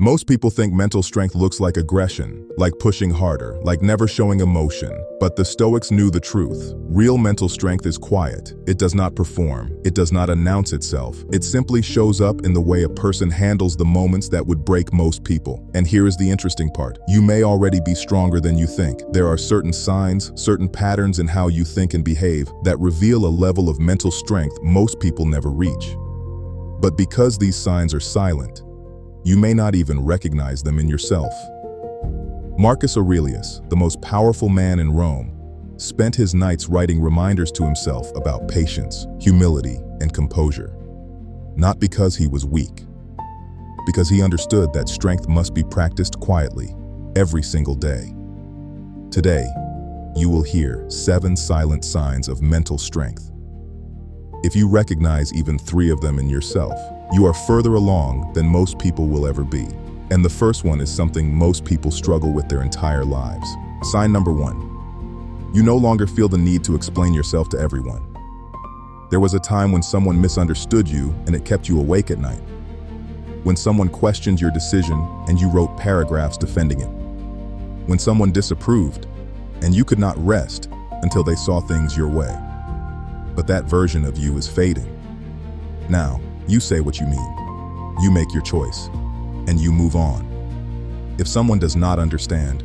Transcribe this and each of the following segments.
Most people think mental strength looks like aggression, like pushing harder, like never showing emotion. But the Stoics knew the truth. Real mental strength is quiet. It does not perform. It does not announce itself. It simply shows up in the way a person handles the moments that would break most people. And here is the interesting part. You may already be stronger than you think. There are certain signs, certain patterns in how you think and behave that reveal a level of mental strength most people never reach. But because these signs are silent, you may not even recognize them in yourself. Marcus Aurelius, the most powerful man in Rome, spent his nights writing reminders to himself about patience, humility, and composure. Not because he was weak, because he understood that strength must be practiced quietly, every single day. Today, you will hear 7 silent signs of mental strength. If you recognize even 3 of them in yourself, you are further along than most people will ever be. And the first one is something most people struggle with their entire lives. Sign number 1. You no longer feel the need to explain yourself to everyone. There was a time when someone misunderstood you and it kept you awake at night. When someone questioned your decision and you wrote paragraphs defending it. When someone disapproved and you could not rest until they saw things your way. But that version of you is fading. Now, you say what you mean. You make your choice, and you move on. If someone does not understand,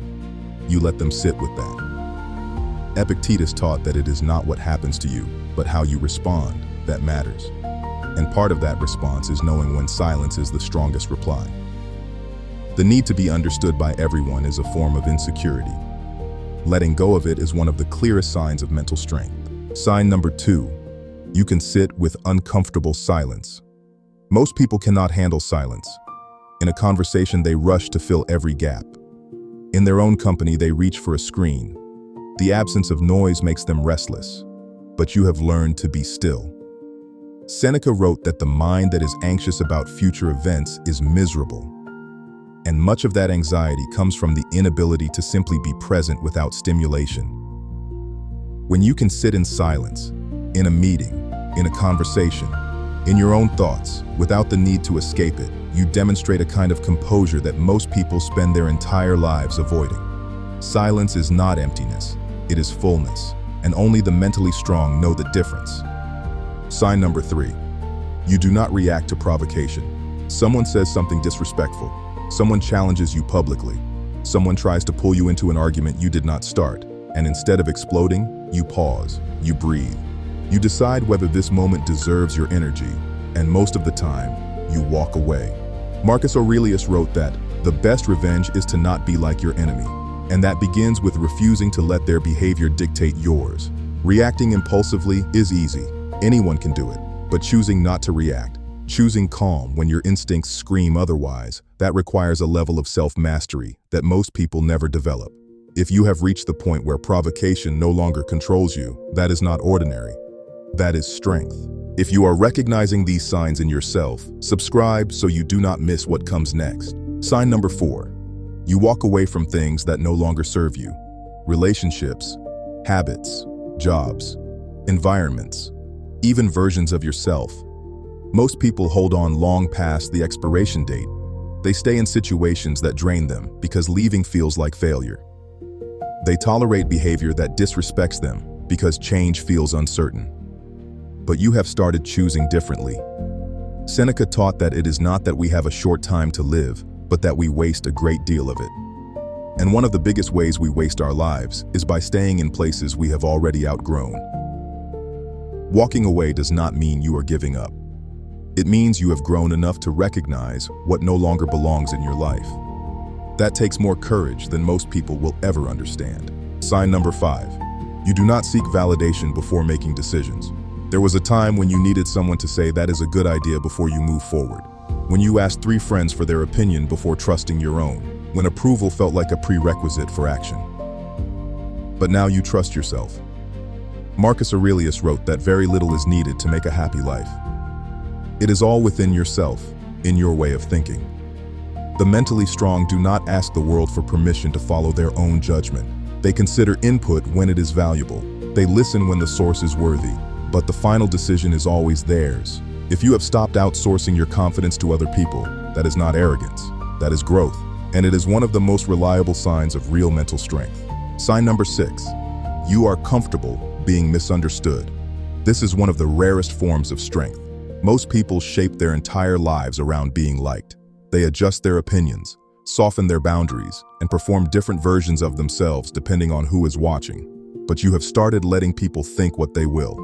you let them sit with that. Epictetus taught that it is not what happens to you, but how you respond that matters. And part of that response is knowing when silence is the strongest reply. The need to be understood by everyone is a form of insecurity. Letting go of it is one of the clearest signs of mental strength. Sign number 2, you can sit with uncomfortable silence. Most people cannot handle silence. In a conversation, they rush to fill every gap. In their own company, they reach for a screen. The absence of noise makes them restless, but you have learned to be still. Seneca wrote that the mind that is anxious about future events is miserable. And much of that anxiety comes from the inability to simply be present without stimulation. When you can sit in silence, in a meeting, in a conversation, in your own thoughts, without the need to escape it, you demonstrate a kind of composure that most people spend their entire lives avoiding. Silence is not emptiness, it is fullness, and only the mentally strong know the difference. Sign number 3, you do not react to provocation. Someone says something disrespectful, someone challenges you publicly, someone tries to pull you into an argument you did not start, and instead of exploding, you pause, you breathe. You decide whether this moment deserves your energy, and most of the time, you walk away. Marcus Aurelius wrote that the best revenge is to not be like your enemy, and that begins with refusing to let their behavior dictate yours. Reacting impulsively is easy. Anyone can do it, but choosing not to react, choosing calm when your instincts scream otherwise, that requires a level of self-mastery that most people never develop. If you have reached the point where provocation no longer controls you, that is not ordinary. That is strength. If you are recognizing these signs in yourself, subscribe so you do not miss what comes next. Sign number 4. You walk away from things that no longer serve you. Relationships, habits, jobs, environments, even versions of yourself. Most people hold on long past the expiration date. They stay in situations that drain them because leaving feels like failure. They tolerate behavior that disrespects them because change feels uncertain. But you have started choosing differently. Seneca taught that it is not that we have a short time to live, but that we waste a great deal of it. And one of the biggest ways we waste our lives is by staying in places we have already outgrown. Walking away does not mean you are giving up. It means you have grown enough to recognize what no longer belongs in your life. That takes more courage than most people will ever understand. Sign number 5. You do not seek validation before making decisions. There was a time when you needed someone to say that is a good idea before you move forward. When you asked 3 friends for their opinion before trusting your own. When approval felt like a prerequisite for action. But now you trust yourself. Marcus Aurelius wrote that very little is needed to make a happy life. It is all within yourself, in your way of thinking. The mentally strong do not ask the world for permission to follow their own judgment. They consider input when it is valuable. They listen when the source is worthy. But the final decision is always theirs. If you have stopped outsourcing your confidence to other people, that is not arrogance. That is growth, and it is one of the most reliable signs of real mental strength. Sign number 6. You are comfortable being misunderstood. This is one of the rarest forms of strength. Most people shape their entire lives around being liked. They adjust their opinions, soften their boundaries, and perform different versions of themselves depending on who is watching. But you have started letting people think what they will.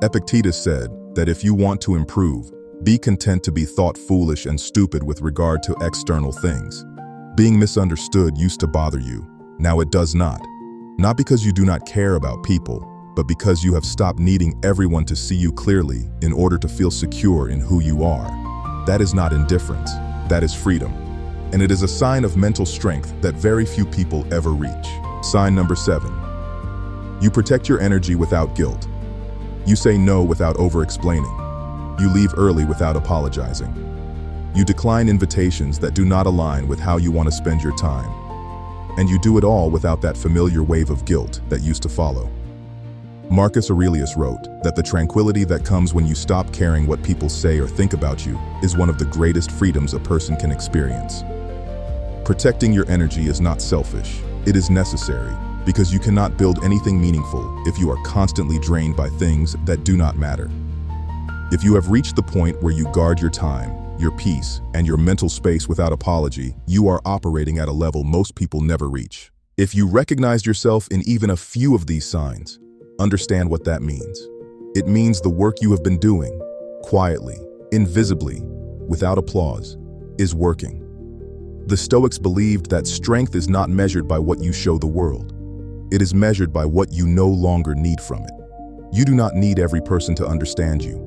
Epictetus said that if you want to improve, be content to be thought foolish and stupid with regard to external things. Being misunderstood used to bother you. Now it does not. Not because you do not care about people, but because you have stopped needing everyone to see you clearly in order to feel secure in who you are. That is not indifference. That is freedom. And it is a sign of mental strength that very few people ever reach. Sign number 7. You protect your energy without guilt. You say no without over-explaining. You leave early without apologizing. You decline invitations that do not align with how you want to spend your time. And you do it all without that familiar wave of guilt that used to follow. Marcus Aurelius wrote that the tranquility that comes when you stop caring what people say or think about you is one of the greatest freedoms a person can experience. Protecting your energy is not selfish. It is necessary, because you cannot build anything meaningful if you are constantly drained by things that do not matter. If you have reached the point where you guard your time, your peace, and your mental space without apology, you are operating at a level most people never reach. If you recognize yourself in even a few of these signs, understand what that means. It means the work you have been doing, quietly, invisibly, without applause, is working. The Stoics believed that strength is not measured by what you show the world. It is measured by what you no longer need from it. You do not need every person to understand you.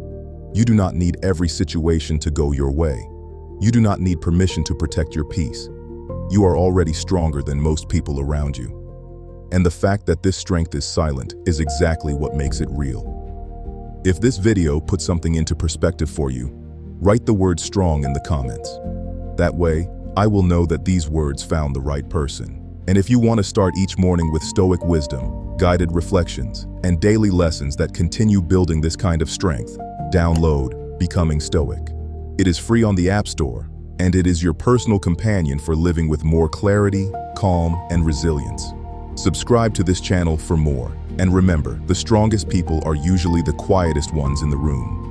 You do not need every situation to go your way. You do not need permission to protect your peace. You are already stronger than most people around you. And the fact that this strength is silent is exactly what makes it real. If this video puts something into perspective for you, write the word strong in the comments. That way, I will know that these words found the right person. And if you want to start each morning with Stoic wisdom, guided reflections, and daily lessons that continue building this kind of strength, download Becoming Stoic. It is free on the App Store, and it is your personal companion for living with more clarity, calm, and resilience. Subscribe to this channel for more, and remember, the strongest people are usually the quietest ones in the room.